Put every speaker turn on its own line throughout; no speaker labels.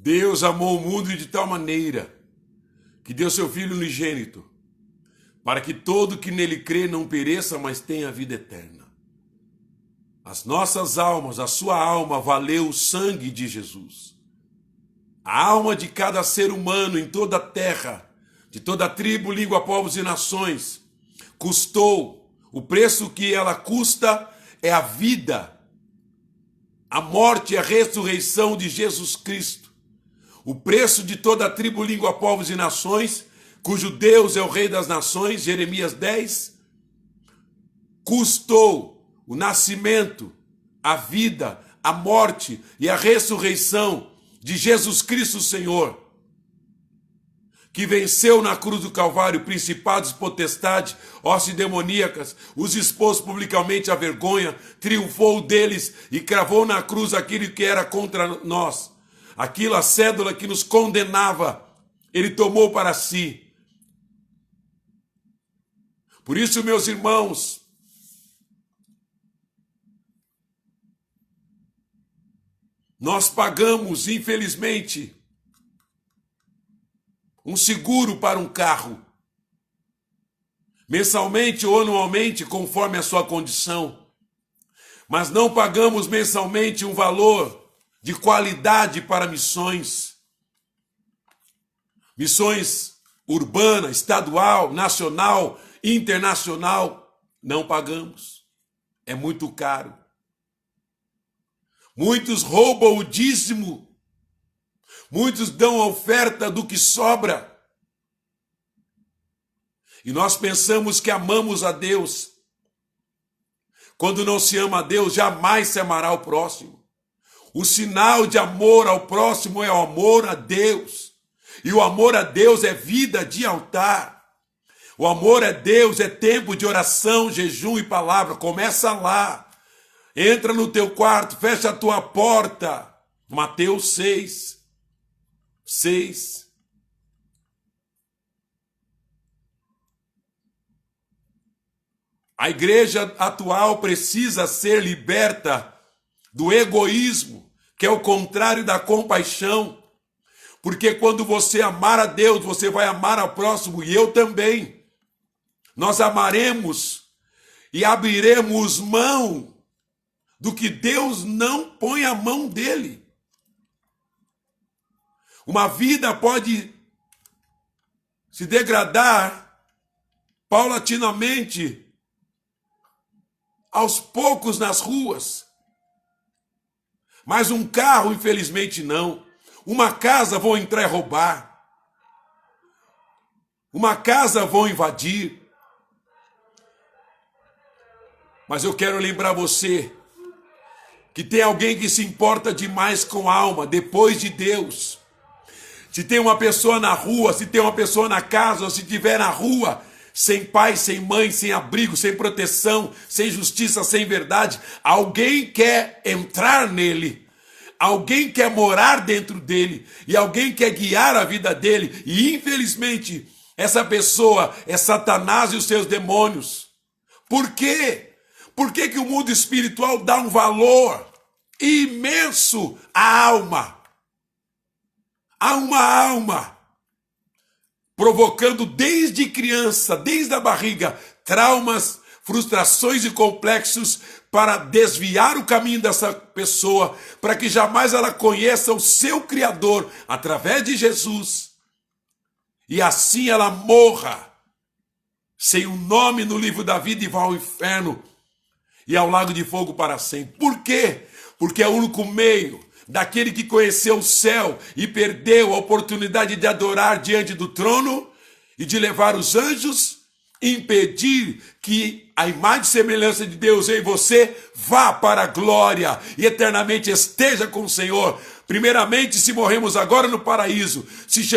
Deus amou o mundo de tal maneira que deu seu Filho unigênito, para que todo que nele crê não pereça, mas tenha vida eterna. As nossas almas, a sua alma, valeu o sangue de Jesus. A alma de cada ser humano em toda a terra, de toda tribo, língua, povos e nações, custou. O preço que ela custa é a vida, a morte e a ressurreição de Jesus Cristo. O preço de toda a tribo, língua, povos e nações, cujo Deus é o Rei das nações, Jeremias 10, custou o nascimento, a vida, a morte e a ressurreição de Jesus Cristo, Senhor, que venceu na cruz do Calvário principados, potestades, hostes demoníacas, os expôs publicamente à vergonha, triunfou deles e cravou na cruz aquilo que era contra nós. Aquilo, a cédula que nos condenava, ele tomou para si. Por isso, meus irmãos, nós pagamos, infelizmente, um seguro para um carro, mensalmente ou anualmente, conforme a sua condição, mas não pagamos mensalmente um valor de qualidade para missões urbana, estadual, nacional, internacional. Não pagamos, é muito caro. Muitos roubam o dízimo, muitos dão a oferta do que sobra, e nós pensamos que amamos a Deus. Quando não se ama a Deus, jamais se amará o próximo. O sinal de amor ao próximo é o amor a Deus. E o amor a Deus é vida de altar. O amor a Deus é tempo de oração, jejum e palavra. Começa lá. Entra no teu quarto, fecha a tua porta. Mateus 6. A igreja atual precisa ser liberta do egoísmo, que é o contrário da compaixão. Porque quando você amar a Deus, você vai amar ao próximo, e eu também. Nós amaremos e abriremos mão do que Deus não põe a mão dele. Uma vida pode se degradar paulatinamente, aos poucos nas ruas. Mas um carro, infelizmente, não. Uma casa vão entrar e roubar. Uma casa vão invadir. Mas eu quero lembrar você que tem alguém que se importa demais com a alma, depois de Deus. Se tem uma pessoa na rua, se tem uma pessoa na casa, ou se estiver na rua, sem pai, sem mãe, sem abrigo, sem proteção, sem justiça, sem verdade, alguém quer entrar nele. Alguém quer morar dentro dele e alguém quer guiar a vida dele. E infelizmente, essa pessoa é Satanás e os seus demônios. Por quê? Por que que o mundo espiritual dá um valor imenso à alma? A uma alma, provocando desde criança, desde a barriga, traumas, frustrações e complexos para desviar o caminho dessa pessoa, para que jamais ela conheça o seu Criador através de Jesus. E assim ela morra sem um nome no livro da vida e vá ao inferno e ao lago de fogo para sempre. Por quê? Porque é o único meio daquele que conheceu o céu e perdeu a oportunidade de adorar diante do trono e de levar os anjos, impedir que a imagem e semelhança de Deus em você vá para a glória e eternamente esteja com o Senhor. Primeiramente, se morremos agora no paraíso, se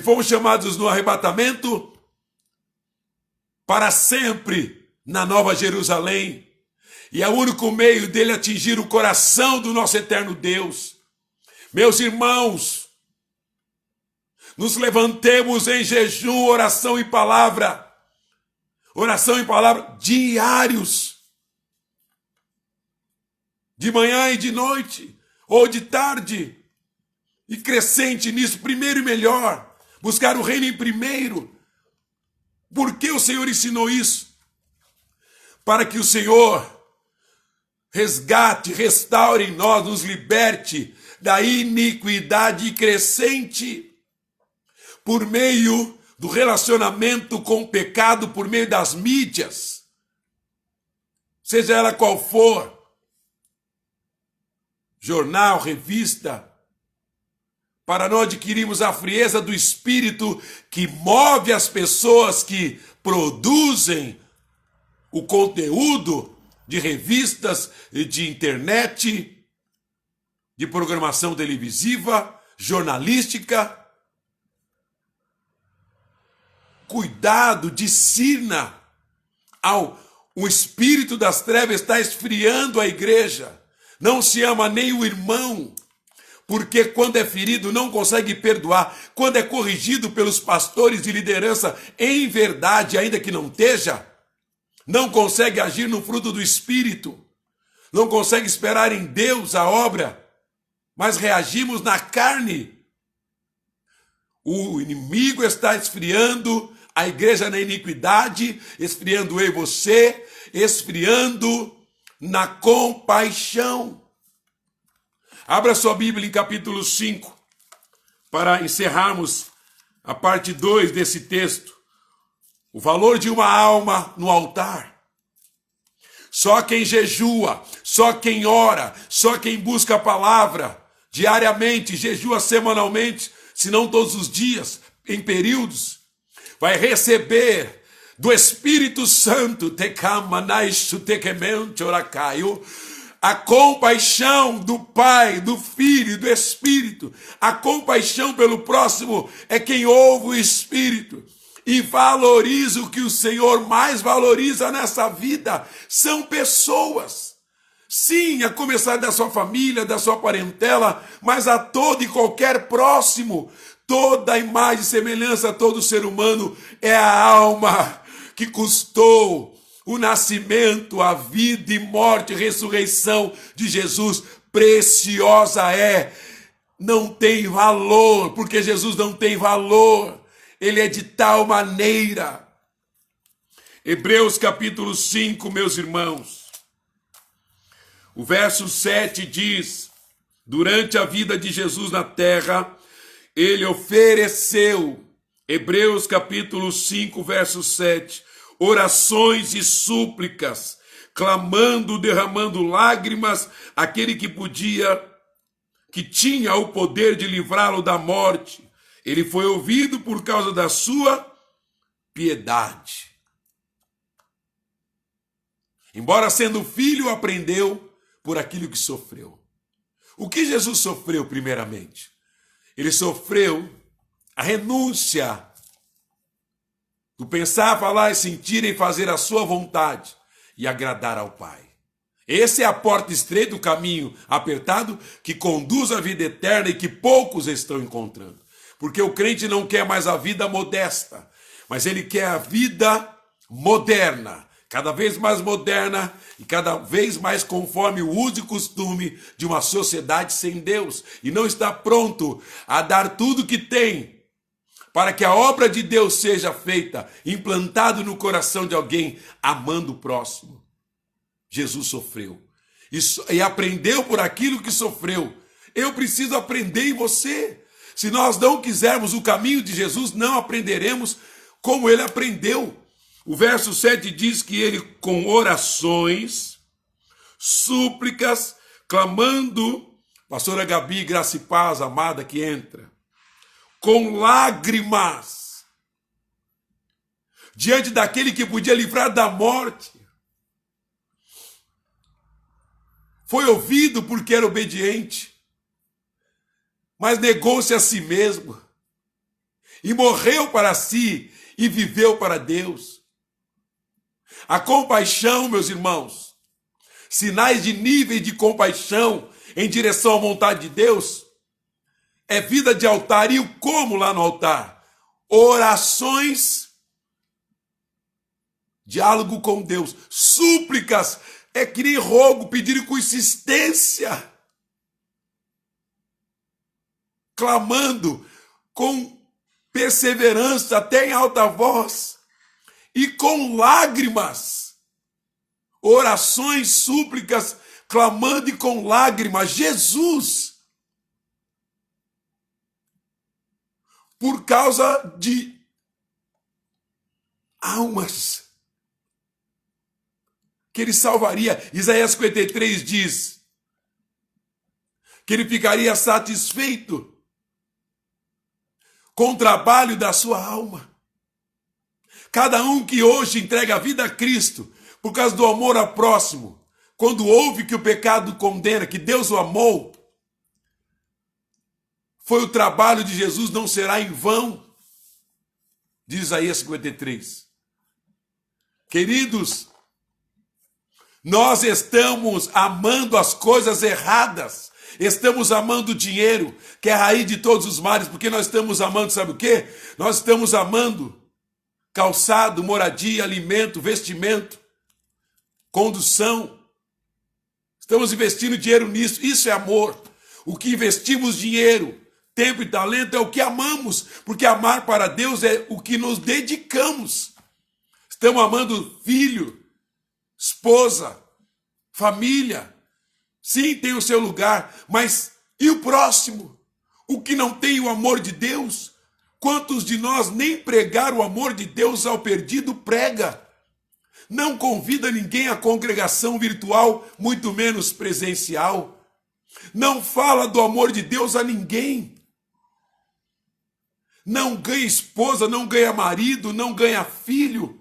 fomos chamados no arrebatamento, para sempre na Nova Jerusalém. E é o único meio dele atingir o coração do nosso eterno Deus. Meus irmãos, nos levantemos em jejum, oração e palavra. Oração e palavra diários. De manhã e de noite, ou de tarde. e crescente nisso, primeiro e melhor. Buscar o reino em primeiro. Por que o Senhor ensinou isso? Para que o Senhor resgate, restaure em nós, nos liberte da iniquidade crescente por meio do relacionamento com o pecado, por meio das mídias, seja ela qual for, jornal, revista, para não adquirirmos a frieza do espírito que move as pessoas que produzem o conteúdo de revistas, de internet, de programação televisiva, jornalística. Cuidado, discirna. O espírito das trevas está esfriando a igreja. Não se ama nem o irmão, porque quando é ferido não consegue perdoar. Quando é corrigido pelos pastores de liderança em verdade, ainda que não esteja, não consegue agir no fruto do Espírito, não consegue esperar em Deus a obra, mas reagimos na carne. O inimigo está esfriando a igreja na iniquidade, esfriando eu e você, esfriando na compaixão. Abra sua Bíblia em capítulo 5, para encerrarmos a parte 2 desse texto. O valor de uma alma no altar. Só quem jejua, só quem ora, só quem busca a palavra diariamente, jejua semanalmente, se não todos os dias, em períodos, vai receber do Espírito Santo a compaixão do Pai, do Filho e do Espírito. A compaixão pelo próximo é quem ouve o Espírito e valoriza o que o Senhor mais valoriza nessa vida. São pessoas. Sim, a começar da sua família, da sua parentela, mas a todo e qualquer próximo. Toda a imagem e semelhança a todo ser humano é a alma que custou o nascimento, a vida e morte e ressurreição de Jesus. Preciosa é. Não tem valor, porque Jesus não tem valor. Ele é de tal maneira. Hebreus capítulo 5, meus irmãos. O verso 7 diz: durante a vida de Jesus na terra, ele ofereceu, Hebreus capítulo 5, verso 7, orações e súplicas, clamando, derramando lágrimas, aquele que tinha o poder de livrá-lo da morte. Ele foi ouvido por causa da sua piedade. Embora sendo filho, aprendeu por aquilo que sofreu. O que Jesus sofreu primeiramente? Ele sofreu a renúncia do pensar, falar, sentir e fazer a sua vontade e agradar ao Pai. Essa é a porta estreita, o caminho apertado que conduz à vida eterna e que poucos estão encontrando. Porque o crente não quer mais a vida modesta, mas ele quer a vida moderna, cada vez mais moderna e cada vez mais conforme o uso e costume de uma sociedade sem Deus. E não está pronto a dar tudo que tem para que a obra de Deus seja feita, implantado no coração de alguém, amando o próximo. Jesus sofreu e aprendeu por aquilo que sofreu. Eu preciso aprender em você. Se nós não quisermos o caminho de Jesus, não aprenderemos como ele aprendeu. O verso 7 diz que ele, com orações, súplicas, clamando, pastora Gabi, graça e paz, amada que entra, com lágrimas, diante daquele que podia livrar da morte, foi ouvido porque era obediente, mas negou-se a si mesmo, e morreu para si, e viveu para Deus. A compaixão, meus irmãos, sinais de nível de compaixão em direção à vontade de Deus, é vida de altar. E o como lá no altar? Orações, diálogo com Deus, súplicas, é que nem rogo, pedir com insistência. clamando com perseverança, até em alta voz, e com lágrimas, orações, súplicas, clamando e com lágrimas, Jesus, por causa de almas que ele salvaria. Isaías 53 diz que ele ficaria satisfeito com o trabalho da sua alma. Cada um que hoje entrega a vida a Cristo por causa do amor ao próximo, quando ouve que o pecado condena, que Deus o amou, foi o trabalho de Jesus, não será em vão, diz Isaías 53. Queridos, nós estamos amando as coisas erradas, estamos amando o dinheiro, que é a raiz de todos os males, porque nós estamos amando, sabe o quê? Nós estamos amando calçado, moradia, alimento, vestimento, condução. Estamos investindo dinheiro nisso, isso é amor. O que investimos dinheiro, tempo e talento é o que amamos, porque amar para Deus é o que nos dedicamos. Estamos amando filho, esposa, família. Sim, tem o seu lugar, mas e o próximo? O que não tem o amor de Deus? Quantos de nós nem pregar o amor de Deus ao perdido prega? Não convida ninguém à congregação virtual, muito menos presencial. Não fala do amor de Deus a ninguém. Não ganha esposa, não ganha marido, não ganha filho.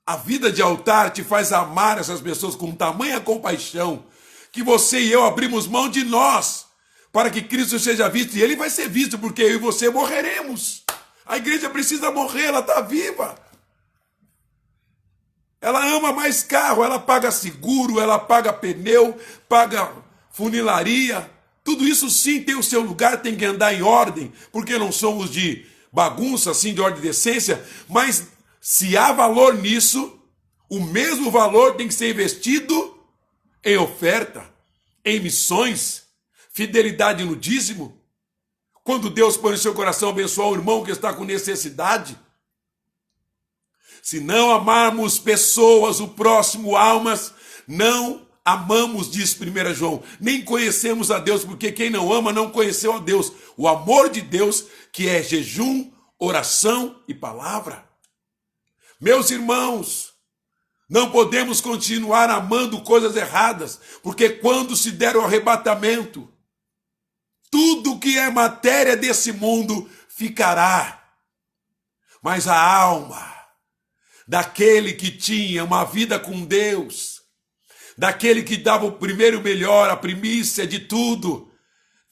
A vida de altar te faz amar essas pessoas com tamanha compaixão que você e eu abrimos mão de nós para que Cristo seja visto. E ele vai ser visto porque eu e você morreremos. A igreja precisa morrer, ela está viva. Ela ama mais carro, ela paga seguro, ela paga pneu, paga funilaria. Tudo isso sim tem o seu lugar, tem que andar em ordem, porque não somos de bagunça, assim, de ordem e decência, mas se há valor nisso, o mesmo valor tem que ser investido em oferta, em missões, fidelidade no dízimo. Quando Deus põe no seu coração abençoar o irmão que está com necessidade. Se não amarmos pessoas, o próximo, almas, não amamos, diz 1 João. Nem conhecemos a Deus, porque quem não ama não conheceu a Deus. O amor de Deus, que é jejum, oração e palavra. Meus irmãos, não podemos continuar amando coisas erradas, porque quando se der o arrebatamento, tudo que é matéria desse mundo ficará. Mas a alma daquele que tinha uma vida com Deus, daquele que dava o primeiro e o melhor, a primícia de tudo,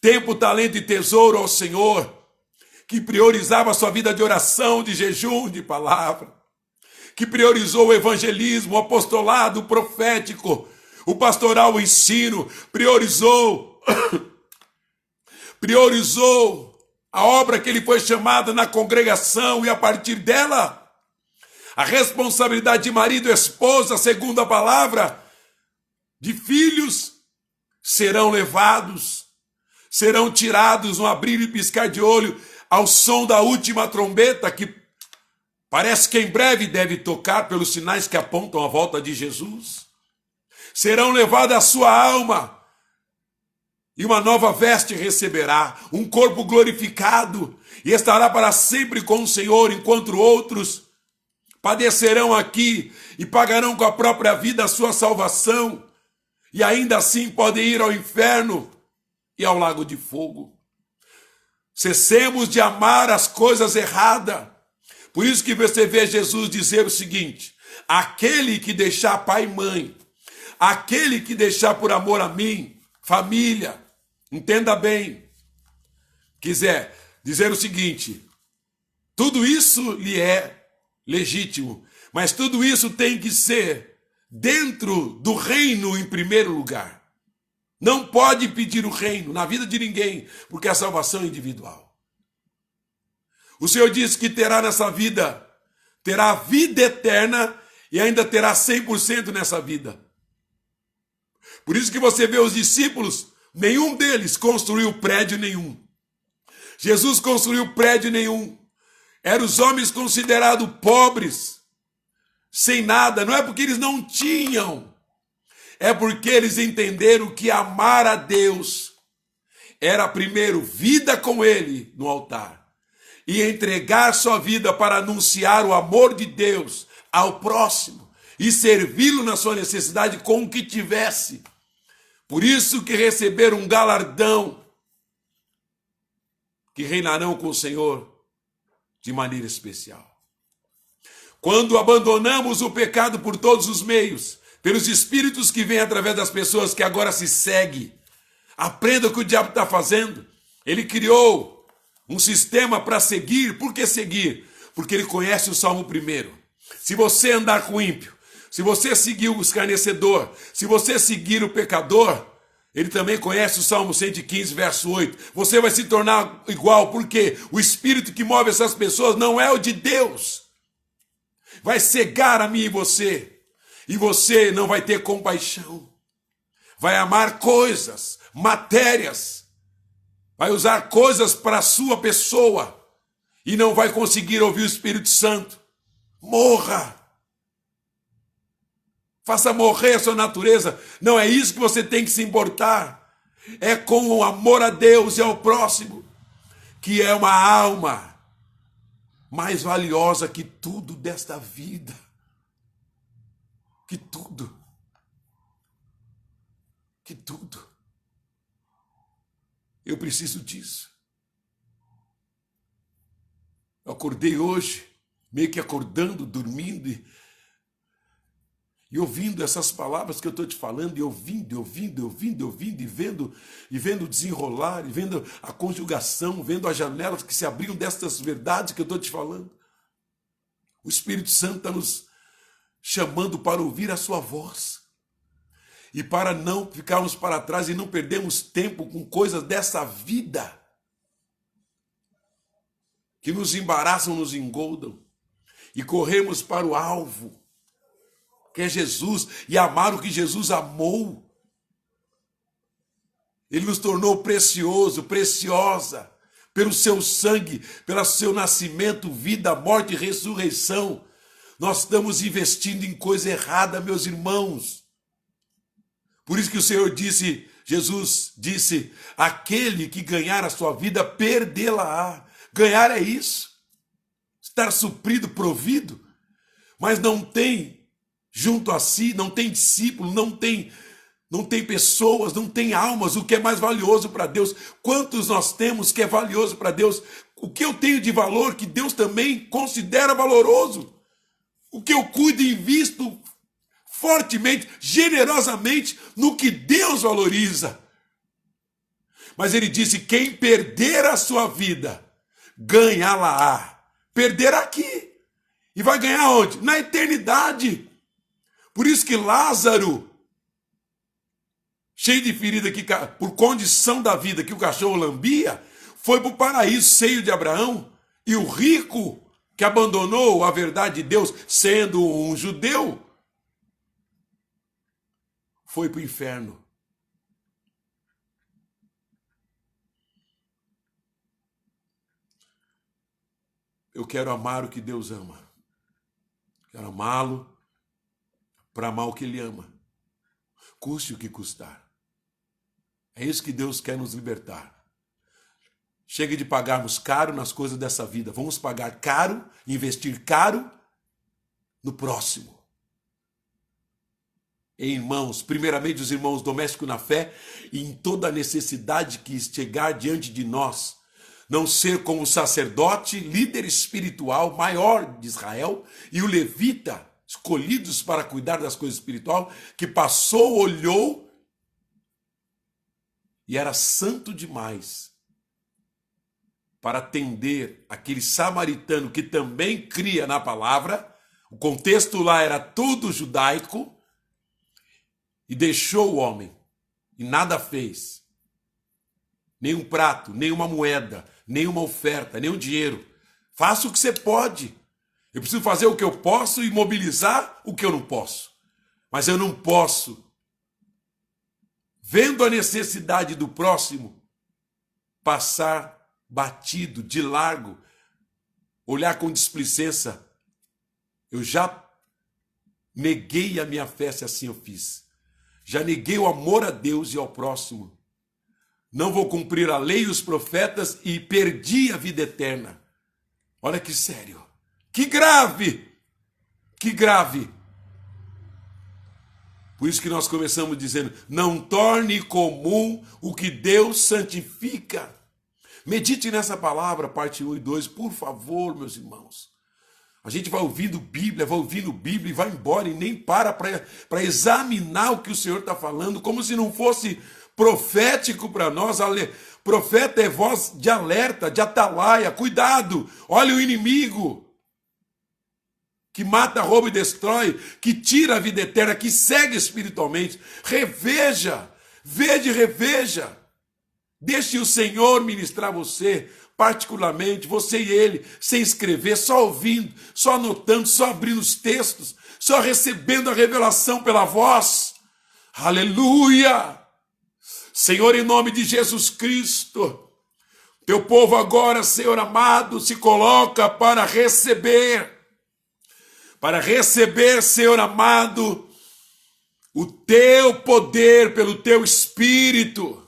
tempo, talento e tesouro ao Senhor, que priorizava a sua vida de oração, de jejum, de palavra, que priorizou o evangelismo, o apostolado, o profético, o pastoral, o ensino, priorizou a obra que ele foi chamado na congregação, e a partir dela, a responsabilidade de marido e esposa, segundo a palavra, de filhos, serão levados, serão tirados no abrir e piscar de olho, ao som da última trombeta, que parece que em breve deve tocar pelos sinais que apontam a volta de Jesus. Serão levadas a sua alma, e uma nova veste receberá, um corpo glorificado, e estará para sempre com o Senhor, enquanto outros padecerão aqui e pagarão com a própria vida a sua salvação, e ainda assim podem ir ao inferno e ao lago de fogo. Cessemos de amar as coisas erradas. Por isso que você vê Jesus dizer o seguinte: aquele que deixar pai e mãe, aquele que deixar por amor a mim, família, entenda bem, quiser dizer o seguinte: tudo isso lhe é legítimo, mas tudo isso tem que ser dentro do reino em primeiro lugar. Não pode pedir o reino na vida de ninguém, porque a salvação é individual. O Senhor disse que terá nessa vida, terá a vida eterna e ainda terá 100% nessa vida. Por isso que você vê os discípulos Nenhum deles construiu prédio nenhum. Jesus construiu prédio nenhum. Eram os homens considerados pobres, sem nada. Não é porque eles não tinham, é porque eles entenderam que amar a Deus era primeiro vida com Ele no altar e entregar sua vida para anunciar o amor de Deus ao próximo e servi-lo na sua necessidade com o que tivesse. Por isso que receberam um galardão, que reinarão com o Senhor de maneira especial. Quando abandonamos o pecado por todos os meios, pelos espíritos que vêm através das pessoas que agora se seguem, aprenda o que o diabo está fazendo. Ele criou um sistema para seguir. Por que seguir? Porque ele conhece o Salmo 1. Se você andar com o ímpio, se você seguir o escarnecedor, se você seguir o pecador, ele também conhece o Salmo 115, verso 8. Você vai se tornar igual, porque o espírito que move essas pessoas não é o de Deus. Vai cegar a mim e você não vai ter compaixão. Vai amar coisas, matérias, vai usar coisas para a sua pessoa e não vai conseguir ouvir o Espírito Santo. Morra! Faça morrer a sua natureza. Não é isso que você tem que se importar. É com o amor a Deus e ao próximo, que é uma alma mais valiosa que tudo desta vida. Que tudo. Que tudo. Eu preciso disso. Eu acordei hoje, meio que acordando, dormindo e ouvindo essas palavras que eu estou te falando, e ouvindo, e vendo desenrolar, e vendo a conjugação, vendo as janelas que se abriam destas verdades que eu estou te falando. O Espírito Santo está nos chamando para ouvir a sua voz. E para não ficarmos para trás e não perdermos tempo com coisas dessa vida que nos embaraçam, nos engoldam, e corremos para o alvo, que é Jesus, e amar o que Jesus amou. Ele nos tornou precioso, preciosa, pelo seu sangue, pelo seu nascimento, vida, morte e ressurreição. Nós estamos investindo em coisa errada, meus irmãos. Por isso que o Senhor disse, Jesus disse, aquele que ganhar a sua vida, perdê-la-á. Ganhar é isso, estar suprido, provido, mas não tem junto a si, não tem discípulo, não tem pessoas, não tem almas, o que é mais valioso para Deus. Quantos nós temos que é valioso para Deus? O que eu tenho de valor que Deus também considera valoroso? O que eu cuido e invisto fortemente, generosamente no que Deus valoriza. Mas ele disse, quem perder a sua vida, ganhá-la-á. Perder aqui. E vai ganhar onde? Na eternidade. Por isso que Lázaro, cheio de ferida por condição da vida que o cachorro lambia, foi para o paraíso, seio de Abraão. E o rico, que abandonou a verdade de Deus, sendo um judeu, foi para o inferno. Eu quero amar o que Deus ama. Quero amá-lo para amar o que Ele ama. Custe o que custar. É isso que Deus quer nos libertar. Chega de pagarmos caro nas coisas dessa vida. Vamos pagar caro, investir caro no próximo. Em irmãos, primeiramente os irmãos domésticos na fé e em toda a necessidade que chegar diante de nós. Não ser como o sacerdote, líder espiritual maior de Israel, e o levita, escolhidos para cuidar das coisas espirituais, que passou, olhou e era santo demais para atender aquele samaritano que também cria na palavra. O contexto lá era tudo judaico, e deixou o homem e nada fez. Nem um prato, nem uma moeda, nem uma oferta, nem um dinheiro. Faça o que você pode. Eu preciso fazer o que eu posso e mobilizar o que eu não posso. Mas eu não posso vendo a necessidade do próximo, passar batido, de largo, olhar com displicência, eu já neguei a minha fé se assim eu fiz. Já neguei o amor a Deus e ao próximo. Não vou cumprir a lei e os profetas e perdi a vida eterna. Olha que sério. Que grave! Que grave! Por isso que nós começamos dizendo, não torne comum o que Deus santifica. Medite nessa palavra, parte 1 e 2, por favor, meus irmãos. A gente vai ouvindo Bíblia e vai embora e nem para examinar o que o Senhor está falando, como se não fosse profético para nós. Profeta é voz de alerta, de atalaia, cuidado, olha o inimigo que mata, rouba e destrói, que tira a vida eterna, que segue espiritualmente. Reveja, reveja. Deixe o Senhor ministrar você, particularmente, você e ele, sem escrever, só ouvindo, só anotando, só abrindo os textos, só recebendo a revelação pela voz. Aleluia! Senhor, em nome de Jesus Cristo, teu povo agora, Senhor amado, se coloca para receber, Senhor amado, o teu poder pelo teu Espírito.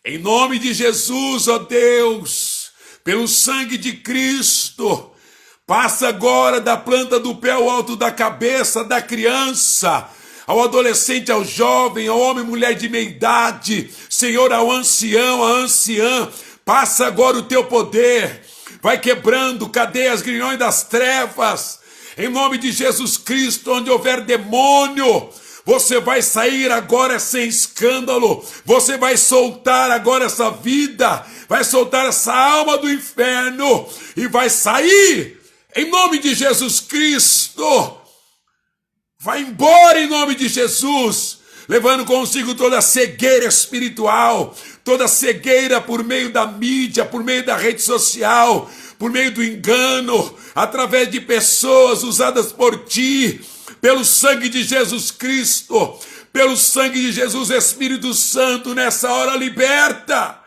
Em nome de Jesus, ó Deus, pelo sangue de Cristo, passa agora da planta do pé ao alto da cabeça da criança, ao adolescente, ao jovem, ao homem e mulher de meia idade, Senhor, ao ancião, à anciã, passa agora o teu poder, vai quebrando cadeias, grilhões das trevas, em nome de Jesus Cristo, onde houver demônio, você vai sair agora sem escândalo, você vai soltar agora essa vida, vai soltar essa alma do inferno e vai sair em nome de Jesus Cristo. Vai embora em nome de Jesus, levando consigo toda a cegueira espiritual, toda a cegueira por meio da mídia, por meio da rede social, por meio do engano, através de pessoas usadas por ti, pelo sangue de Jesus Cristo, pelo sangue de Jesus, Espírito Santo, nessa hora liberta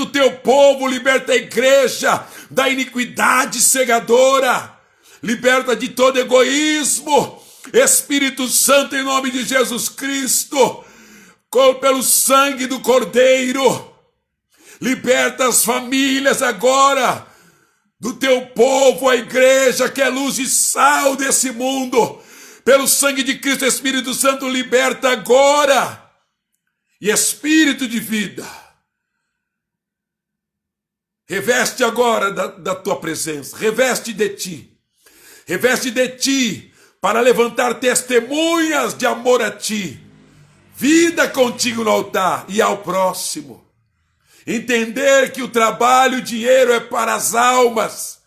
o teu povo, liberta a igreja da iniquidade cegadora, liberta de todo egoísmo, Espírito Santo, em nome de Jesus Cristo, pelo sangue do Cordeiro, liberta as famílias agora, do teu povo, a igreja que é luz e sal desse mundo, pelo sangue de Cristo, Espírito Santo, liberta agora, e Espírito de vida, reveste agora da tua presença, reveste de ti, para levantar testemunhas de amor a ti, vida contigo no altar e ao próximo. Entender que o trabalho, o dinheiro é para as almas,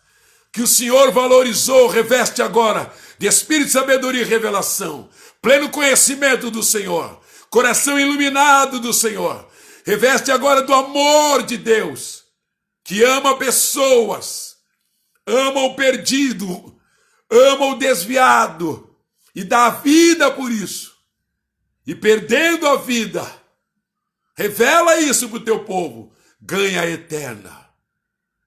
que o Senhor valorizou, reveste agora de espírito de sabedoria e revelação, pleno conhecimento do Senhor, coração iluminado do Senhor, reveste agora do amor de Deus, que ama pessoas, ama o perdido, ama o desviado e dá a vida por isso. E perdendo a vida, revela isso para o teu povo, ganha a eterna.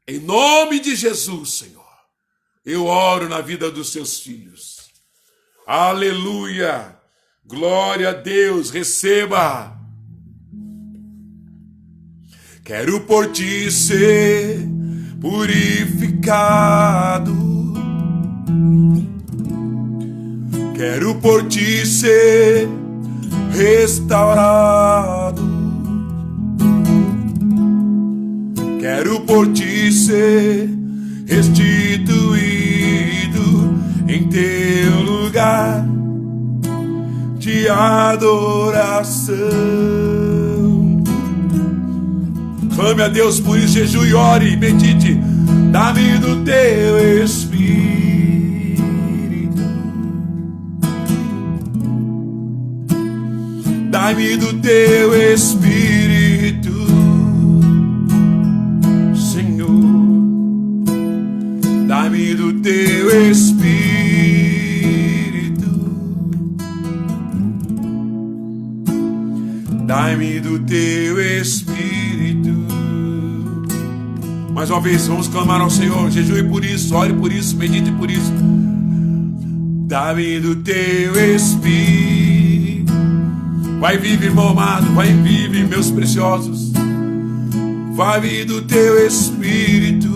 Em nome de Jesus, Senhor, eu oro na vida dos seus filhos. Aleluia, glória a Deus, receba. Quero por ti ser purificado, quero por ti ser restaurado, quero por ti ser restituído em teu lugar de adoração. Clame a Deus por isso, jejue, ore, medite. Dá-me do teu Espírito, dá-me do teu Espírito, Senhor, dá-me do teu Espírito, dá-me Dai-me do teu Espírito. Mais uma vez, vamos clamar ao Senhor. Jejue por isso, ore por isso, medite por isso. Dai-me do teu Espírito. Vai vive, irmão amado, vai vive, meus preciosos. Vai-me do teu Espírito,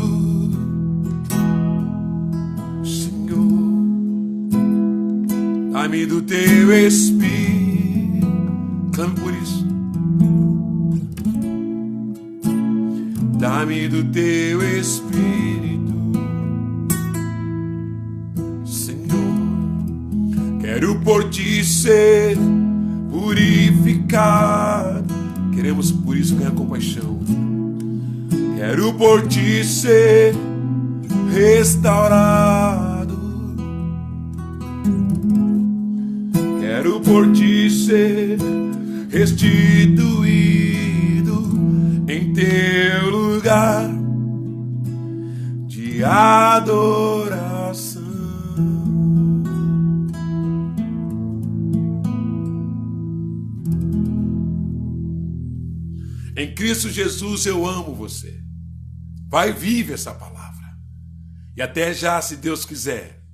Senhor. Dai-me do teu Espírito. Clame por isso. Dá-me do teu Espírito, Senhor. Quero por ti ser purificado. Queremos por isso ganhar compaixão. Quero por ti ser restaurado. Quero por ti ser restituído em teu lugar de adoração. Em Cristo Jesus eu amo você. Vai, vive essa palavra. E até já, se Deus quiser.